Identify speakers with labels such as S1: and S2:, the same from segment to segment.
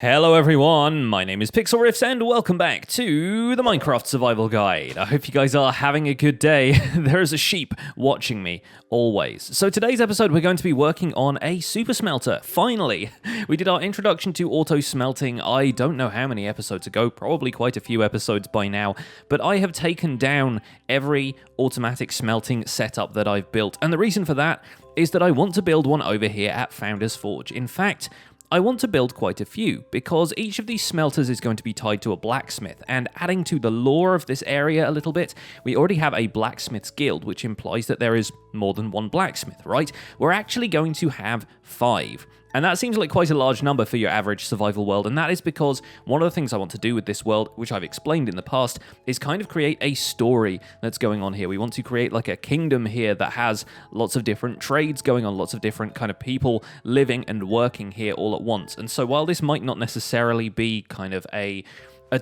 S1: Hello everyone, my name is Pixlriffs and welcome back to the Minecraft Survival Guide. I hope you guys are having a good day. There is a sheep watching me, always. So today's episode we're going to be working on a super smelter, finally. We did our introduction to auto-smelting, I don't know how many episodes ago, probably quite a few episodes by now, but I have taken down every automatic smelting setup that I've built, and the reason for that is that I want to build one over here at Founder's Forge. In fact, I want to build quite a few, because each of these smelters is going to be tied to a blacksmith, and adding to the lore of this area a little bit, we already have a blacksmith's guild, which implies that there is more than one blacksmith, right? We're actually going to have 5. And that seems like quite a large number for your average survival world, and that is because one of the things I want to do with this world, which I've explained in the past, is kind of create a story that's going on here. We want to create like a kingdom here that has lots of different trades going on, lots of different kind of people living and working here all at once. And so while this might not necessarily be kind of a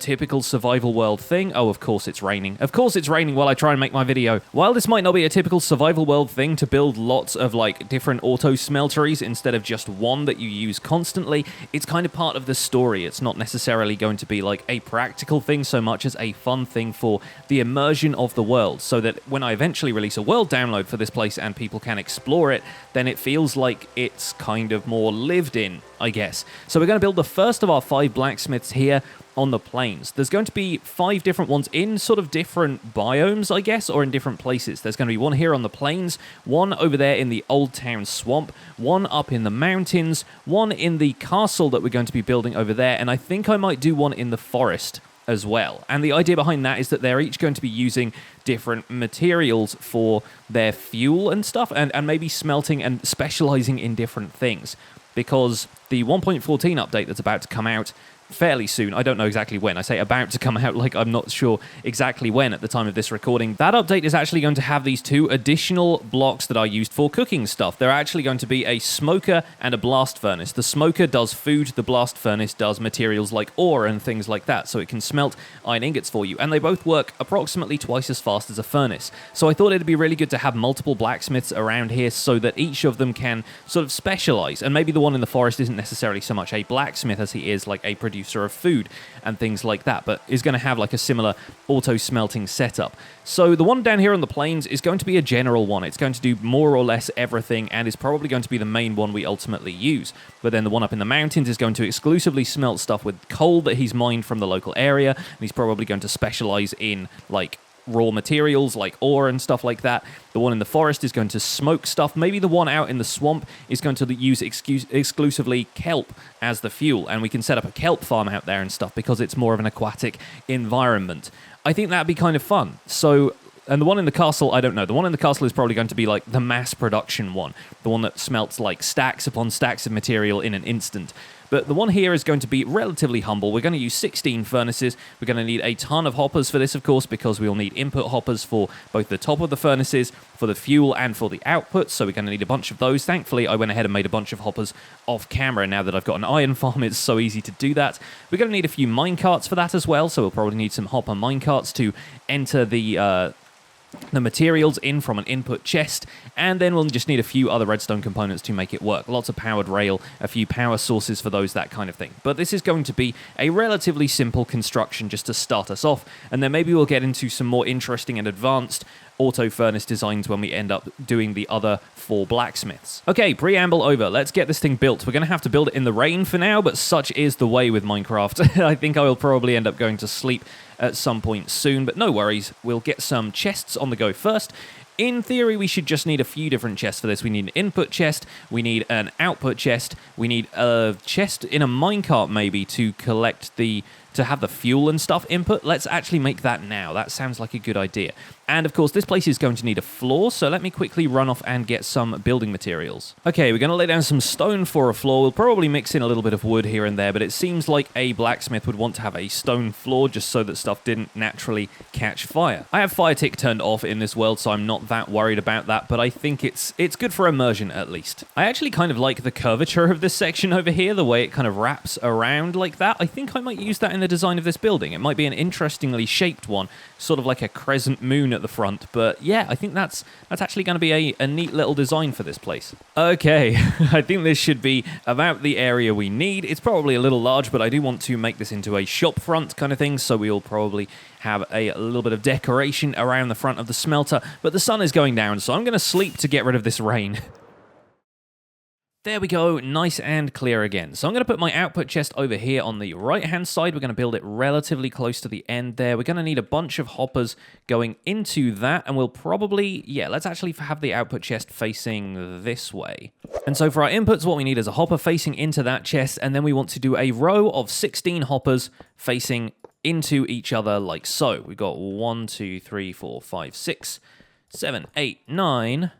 S1: typical survival world thing. Oh, of course it's raining. Of course it's raining while I try and make my video. While this might not be a typical survival world thing to build lots of like different auto-smelteries instead of just one that you use constantly, it's kind of part of the story. It's not necessarily going to be like a practical thing so much as a fun thing for the immersion of the world, so that when I eventually release a world download for this place and people can explore it, then it feels like it's kind of more lived in, I guess. So we're going to build the first of our 5 blacksmiths here on the plains. There's going to be 5 different ones in sort of different biomes, I guess, or in different places. There's going to be one here on the plains, one over there in the Old Town Swamp, one up in the mountains, one in the castle that we're going to be building over there, and I think I might do one in the forest as well. And the idea behind that is that they're each going to be using different materials for their fuel and stuff, and maybe smelting and specializing in different things. Because the 1.14 update that's about to come out fairly soon, I don't know exactly when, I say about to come out like I'm not sure exactly when at the time of this recording, that update is actually going to have these 2 additional blocks that are used for cooking stuff. They're actually going to be a smoker and a blast furnace. The smoker does food, the blast furnace does materials like ore and things like that, so it can smelt iron ingots for you, and they both work approximately twice as fast as a furnace. So I thought it'd be really good to have multiple blacksmiths around here so that each of them can sort of specialize, and maybe the one in the forest isn't necessarily so much a blacksmith as he is like a producer of food and things like that, but is going to have like a similar auto-smelting setup. So the one down here on the plains is going to be a general one. It's going to do more or less everything and is probably going to be the main one we ultimately use. But then the one up in the mountains is going to exclusively smelt stuff with coal that he's mined from the local area, and he's probably going to specialize in like raw materials like ore and stuff like that. The one in the forest is going to smoke stuff. Maybe the one out in the swamp is going to use exclusively kelp as the fuel, and we can set up a kelp farm out there and stuff because it's more of an aquatic environment. I think that'd be kind of fun. So, and the one in the castle, I don't know. The one in the castle is probably going to be like the mass production one, the one that smelts like stacks upon stacks of material in an instant. But the one here is going to be relatively humble. We're going to use 16 furnaces. We're going to need a ton of hoppers for this, of course, because we'll need input hoppers for both the top of the furnaces, for the fuel, and for the output. So we're going to need a bunch of those. Thankfully, I went ahead and made a bunch of hoppers off camera. Now that I've got an iron farm, it's so easy to do that. We're going to need a few minecarts for that as well. So we'll probably need some hopper minecarts to enter the materials in from an input chest, and then we'll just need a few other redstone components to make it work. Lots of powered rail, a few power sources for those, that kind of thing. But this is going to be a relatively simple construction just to start us off, and then maybe we'll get into some more interesting and advanced auto furnace designs when we end up doing the other 4 blacksmiths. Okay, preamble over. Let's get this thing built. We're going to have to build it in the rain for now, but such is the way with Minecraft. I think I will probably end up going to sleep at some point soon, but no worries. We'll get some chests on the go first. In theory, we should just need a few different chests for this. We need an input chest, we need an output chest, we need a chest in a minecart maybe to have the fuel and stuff input. Let's actually make that now. That sounds like a good idea. And of course, this place is going to need a floor, so let me quickly run off and get some building materials. Okay, we're going to lay down some stone for a floor. We'll probably mix in a little bit of wood here and there, but it seems like a blacksmith would want to have a stone floor just so that stuff didn't naturally catch fire. I have fire tick turned off in this world, so I'm not that worried about that, but I think it's good for immersion at least. I actually kind of like the curvature of this section over here, the way it kind of wraps around like that. I think I might use that in the design of this building. It might be an interestingly shaped one, sort of like a crescent moon at the front. But yeah, I think that's actually going to be a neat little design for this place. Okay, I think this should be about the area we need. It's probably a little large, but I do want to make this into a shop front kind of thing, so we'll probably have a little bit of decoration around the front of the smelter. But the sun is going down, so I'm going to sleep to get rid of this rain. There we go, nice and clear again. So I'm going to put my output chest over here on the right-hand side. We're going to build it relatively close to the end there. We're going to need a bunch of hoppers going into that, and we'll probably, yeah, let's actually have the output chest facing this way. And so for our inputs, what we need is a hopper facing into that chest, and then we want to do a row of 16 hoppers facing into each other like so. We've got 1, 2, 3, 4, 5, 6, 7, 8, 9,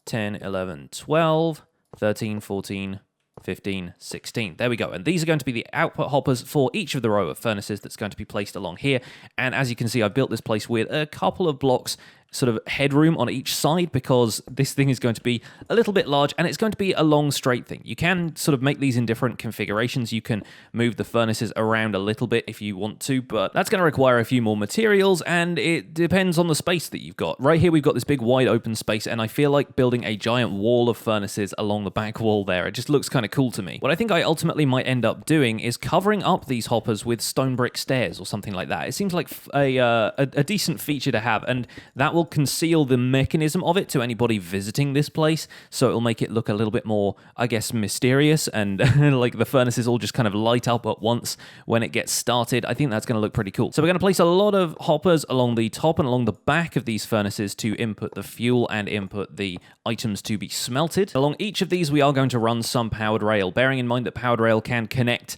S1: 10, 11, 12... 13, 14, 15, 16. There we go. And these are going to be the output hoppers for each of the row of furnaces that's going to be placed along here. And as you can see, I built this place with a couple of blocks sort of headroom on each side because this thing is going to be a little bit large and it's going to be a long straight thing. You can sort of make these in different configurations. You can move the furnaces around a little bit if you want to, but that's going to require a few more materials and it depends on the space that you've got. Right here we've got this big wide open space and I feel like building a giant wall of furnaces along the back wall there. It just looks kind of cool to me. What I think I ultimately might end up doing is covering up these hoppers with stone brick stairs or something like that. It seems like a decent feature to have, and that will conceal the mechanism of it to anybody visiting this place, so it'll make it look a little bit more, I guess, mysterious, and like the furnaces all just kind of light up at once when it gets started. I think that's going to look pretty cool. So we're going to place a lot of hoppers along the top and along the back of these furnaces to input the fuel and input the items to be smelted. Along each of these we are going to run some powered rail, bearing in mind that powered rail can connect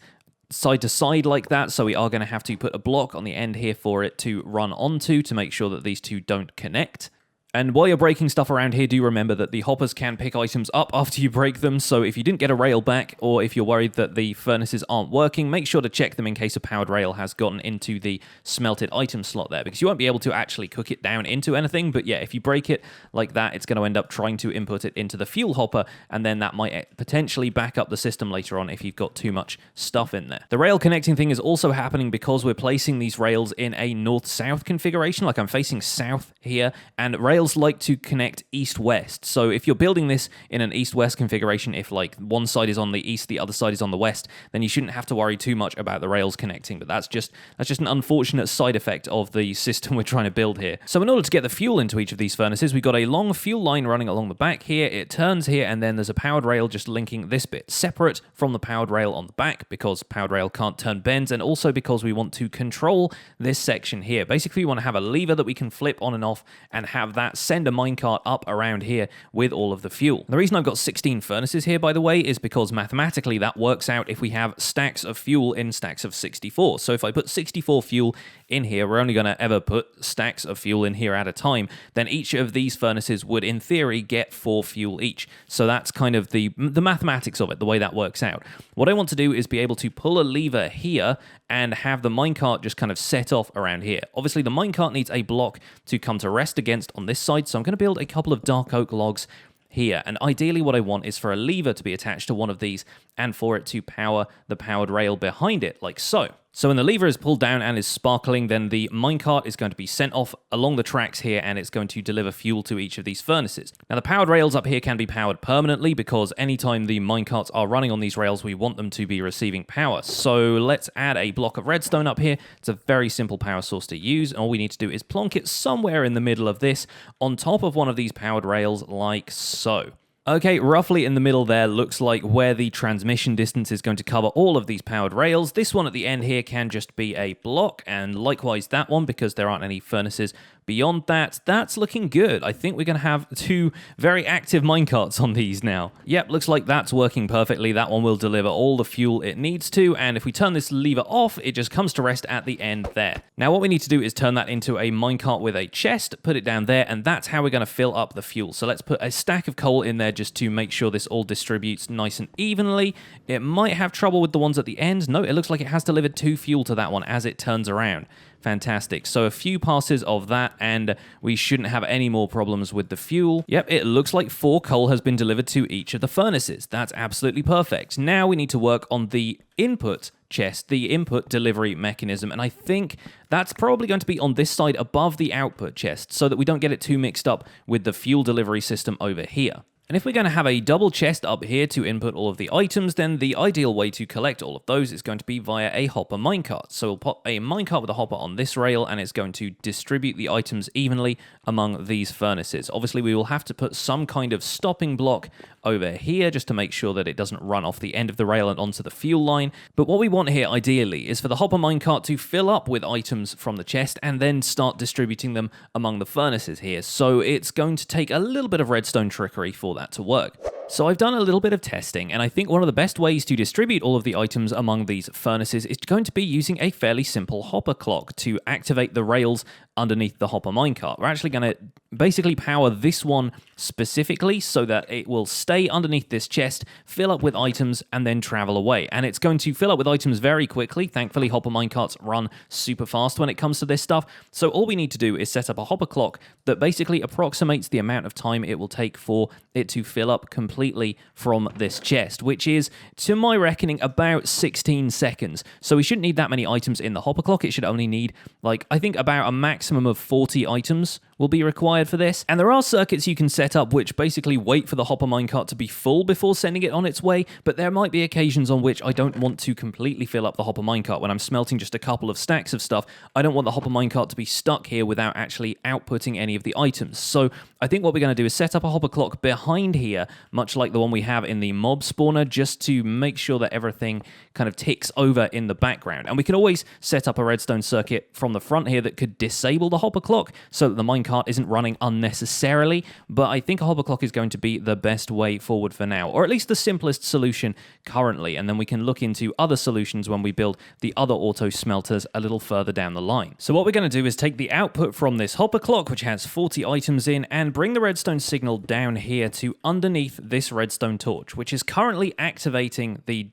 S1: side to side like that, so we are going to have to put a block on the end here for it to run onto to make sure that these two don't connect. And while you're breaking stuff around here, do remember that the hoppers can pick items up after you break them, so if you didn't get a rail back, or if you're worried that the furnaces aren't working, make sure to check them in case a powered rail has gotten into the smelted item slot there, because you won't be able to actually cook it down into anything, but yeah, if you break it like that, it's going to end up trying to input it into the fuel hopper, and then that might potentially back up the system later on if you've got too much stuff in there. The rail connecting thing is also happening because we're placing these rails in a north-south configuration, like I'm facing south here, and rails like to connect east-west. So if you're building this in an east-west configuration, if like one side is on the east, the other side is on the west, then you shouldn't have to worry too much about the rails connecting. But that's just an unfortunate side effect of the system we're trying to build here. So in order to get the fuel into each of these furnaces, we've got a long fuel line running along the back here. It turns here, and then there's a powered rail just linking this bit, separate from the powered rail on the back, because powered rail can't turn bends, and also because we want to control this section here. Basically, we want to have a lever that we can flip on and off and have that send a minecart up around here with all of the fuel. The reason I've got 16 furnaces here, by the way, is because mathematically that works out if we have stacks of fuel in stacks of 64. So if I put 64 fuel in here, we're only going to ever put stacks of fuel in here at a time, then each of these furnaces would, in theory, get 4 fuel each. So that's kind of the mathematics of it, the way that works out. What I want to do is be able to pull a lever here and have the minecart just kind of set off around here. Obviously, the minecart needs a block to come to rest against on this side, so I'm going to build a couple of dark oak logs here, and ideally what I want is for a lever to be attached to one of these and for it to power the powered rail behind it, like so. So when the lever is pulled down and is sparkling, then the minecart is going to be sent off along the tracks here, and it's going to deliver fuel to each of these furnaces. Now the powered rails up here can be powered permanently, because anytime the minecarts are running on these rails, we want them to be receiving power. So let's add a block of redstone up here. It's a very simple power source to use, and all we need to do is plonk it somewhere in the middle of this, on top of one of these powered rails, like so. Okay, roughly in the middle there looks like where the transmission distance is going to cover all of these powered rails. This one at the end here can just be a block, and likewise that one, because there aren't any furnaces beyond that. That's looking good. I think we're going to have 2 very active minecarts on these now. Yep, looks like that's working perfectly. That one will deliver all the fuel it needs to, and if we turn this lever off, it just comes to rest at the end there. Now what we need to do is turn that into a minecart with a chest, put it down there, and that's how we're going to fill up the fuel. So let's put a stack of coal in there just to make sure this all distributes nice and evenly. It might have trouble with the ones at the end. No, it looks like it has delivered 2 fuel to that one as it turns around. Fantastic. So a few passes of that, and we shouldn't have any more problems with the fuel. Yep, it looks like 4 coal has been delivered to each of the furnaces. That's absolutely perfect. Now we need to work on the input chest, the input delivery mechanism, and I think that's probably going to be on this side above the output chest so that we don't get it too mixed up with the fuel delivery system over here. And if we're going to have a double chest up here to input all of the items, then the ideal way to collect all of those is going to be via a hopper minecart. So we'll pop a minecart with a hopper on this rail, and it's going to distribute the items evenly among these furnaces. Obviously, we will have to put some kind of stopping block over here just to make sure that it doesn't run off the end of the rail and onto the fuel line. But what we want here, ideally, is for the hopper minecart to fill up with items from the chest and then start distributing them among the furnaces here. So it's going to take a little bit of redstone trickery for that to work. So I've done a little bit of testing, and I think one of the best ways to distribute all of the items among these furnaces is going to be using a fairly simple hopper clock to activate the rails underneath the hopper minecart. We're actually going to basically power this one specifically so that it will stay underneath this chest, fill up with items, and then travel away. And it's going to fill up with items very quickly. Thankfully, hopper minecarts run super fast when it comes to this stuff. So all we need to do is set up a hopper clock that basically approximates the amount of time it will take for it to fill up completely from this chest, which is, to my reckoning, about 16 seconds. So we shouldn't need that many items in the hopper clock. It should only need, like, I think about a maximum of 40 items will be required for this. And there are circuits you can set up which basically wait for the hopper minecart to be full before sending it on its way, but there might be occasions on which I don't want to completely fill up the hopper minecart. When I'm smelting just a couple of stacks of stuff, I don't want the hopper minecart to be stuck here without actually outputting any of the items. So I think what we're going to do is set up a hopper clock behind here, much like the one we have in the mob spawner, just to make sure that everything kind of ticks over in the background. And we can always set up a redstone circuit from the front here that could disable the hopper clock so that the minecart isn't running unnecessarily, but I think a hopper clock is going to be the best way forward for now, or at least the simplest solution currently, and then we can look into other solutions when we build the other auto smelters a little further down the line. So what we're going to do is take the output from this hopper clock, which has 40 items in, and bring the redstone signal down here to underneath this redstone torch, which is currently activating the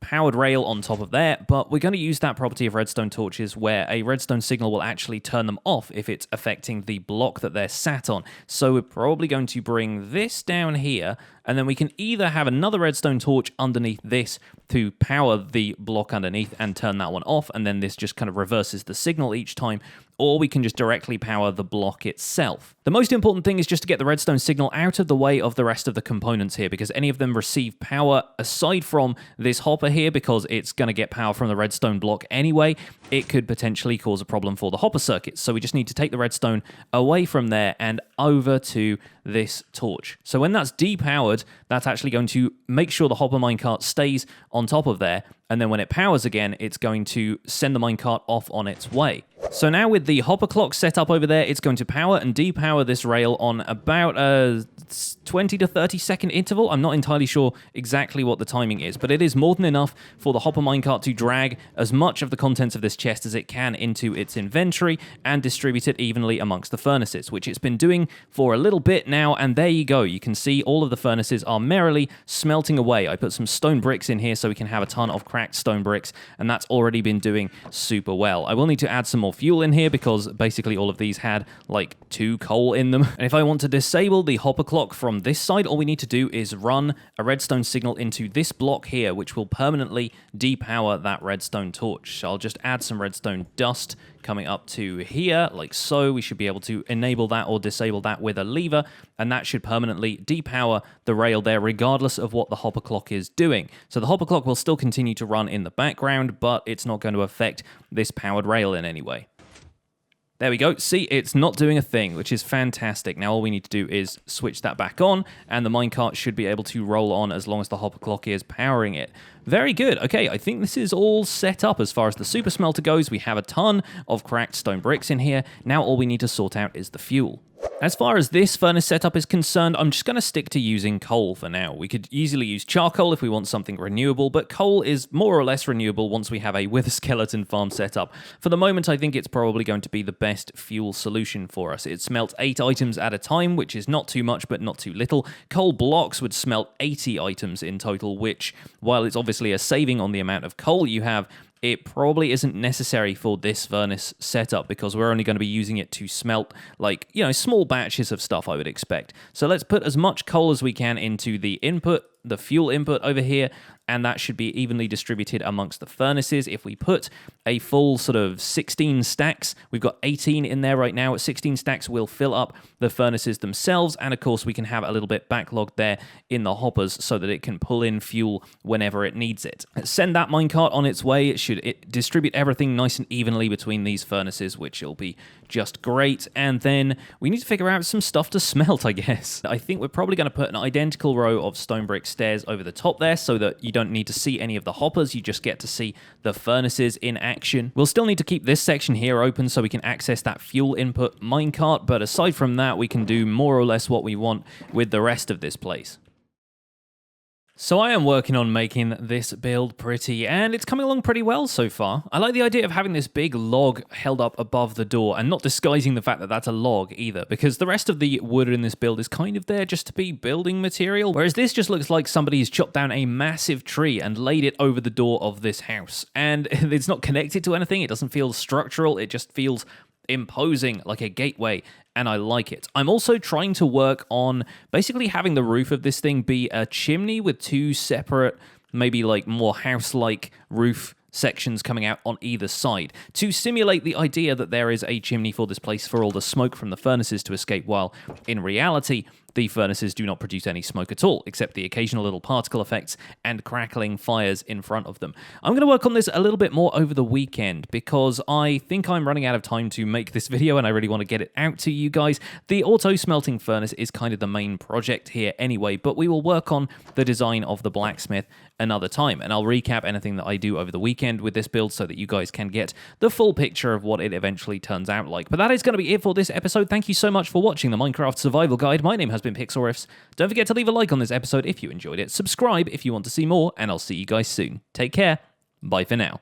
S1: powered rail on top of there, but we're going to use that property of redstone torches where a redstone signal will actually turn them off if it's affecting the block that they're sat on. So we're probably going to bring this down here, and then we can either have another redstone torch underneath this to power the block underneath and turn that one off, and then this just kind of reverses the signal each time, or we can just directly power the block itself. The most important thing is just to get the redstone signal out of the way of the rest of the components here, because any of them receive power aside from this hopper here, because it's going to get power from the redstone block anyway. It could potentially cause a problem for the hopper circuit. So we just need to take the redstone away from there and over to this torch. So when that's depowered, that's actually going to make sure the hopper minecart stays on top of there, and then when it powers again, it's going to send the minecart off on its way. So now with the hopper clock set up over there, it's going to power and depower this rail on about a 20 to 30 second interval. I'm not entirely sure exactly what the timing is, but it is more than enough for the hopper minecart to drag as much of the contents of this chest as it can into its inventory and distribute it evenly amongst the furnaces, which it's been doing for a little bit now, and there you go. You can see all of the furnaces are merrily smelting away. I put some stone bricks in here so we can have a ton of cracked stone bricks, and that's already been doing super well. I will need to add some more fuel in here because basically all of these had like 2 coal in them. And if I want to disable the hopper clock from this side, all we need to do is run a redstone signal into this block here, which will permanently depower that redstone torch. So I'll just add some redstone dust coming up to here, like so. We should be able to enable that or disable that with a lever, and that should permanently depower the rail there regardless of what the hopper clock is doing. So the hopper clock will still continue to run in the background, but it's not going to affect this powered rail in any way. There we go. See, it's not doing a thing, which is fantastic. Now all we need to do is switch that back on, and the minecart should be able to roll on as long as the hopper clock is powering it. Very good. Okay, I think this is all set up as far as the super smelter goes. We have a ton of cracked stone bricks in here. Now all we need to sort out is the fuel. As far as this furnace setup is concerned, I'm just going to stick to using coal for now. We could easily use charcoal if we want something renewable, but coal is more or less renewable once we have a wither skeleton farm set up. For the moment, I think it's probably going to be the best fuel solution for us. It smelts 8 items at a time, which is not too much, but not too little. Coal blocks would smelt 80 items in total, which, while it's obviously a saving on the amount of coal you have, it probably isn't necessary for this furnace setup because we're only going to be using it to smelt, like, small batches of stuff, I would expect. So let's put as much coal as we can into the input, the fuel input over here, and that should be evenly distributed amongst the furnaces. If we put a full sort of 16 stacks, we've got 18 in there right now. At 16 stacks, we'll fill up the furnaces themselves, and of course, we can have a little bit backlogged there in the hoppers so that it can pull in fuel whenever it needs it. Send that minecart on its way. It should distribute everything nice and evenly between these furnaces, which will be just great. And then we need to figure out some stuff to smelt, I guess. I think we're probably going to put an identical row of stone brick stairs over the top there so that you don't need to see any of the hoppers, you just get to see the furnaces in action. We'll still need to keep this section here open so we can access that fuel input minecart, but aside from that, we can do more or less what we want with the rest of this place. So I am working on making this build pretty, and it's coming along pretty well so far. I like the idea of having this big log held up above the door and not disguising the fact that that's a log either, because the rest of the wood in this build is kind of there just to be building material, whereas this just looks like somebody's chopped down a massive tree and laid it over the door of this house. And it's not connected to anything, it doesn't feel structural, it just feels imposing, like a gateway, and I like it. I'm also trying to work on basically having the roof of this thing be a chimney with two separate, maybe like more house-like roof sections coming out on either side to simulate the idea that there is a chimney for this place for all the smoke from the furnaces to escape, while in reality the furnaces do not produce any smoke at all, except the occasional little particle effects and crackling fires in front of them. I'm going to work on this a little bit more over the weekend because I think I'm running out of time to make this video and I really want to get it out to you guys. The auto-smelting furnace is kind of the main project here anyway, but we will work on the design of the blacksmith another time, and I'll recap anything that I do over the weekend with this build so that you guys can get the full picture of what it eventually turns out like. But that is going to be it for this episode. Thank you so much for watching the Minecraft Survival Guide. My name has been Pixlriffs. Don't forget to leave a like on this episode if you enjoyed it, subscribe if you want to see more, and I'll see you guys soon. Take care. Bye for now.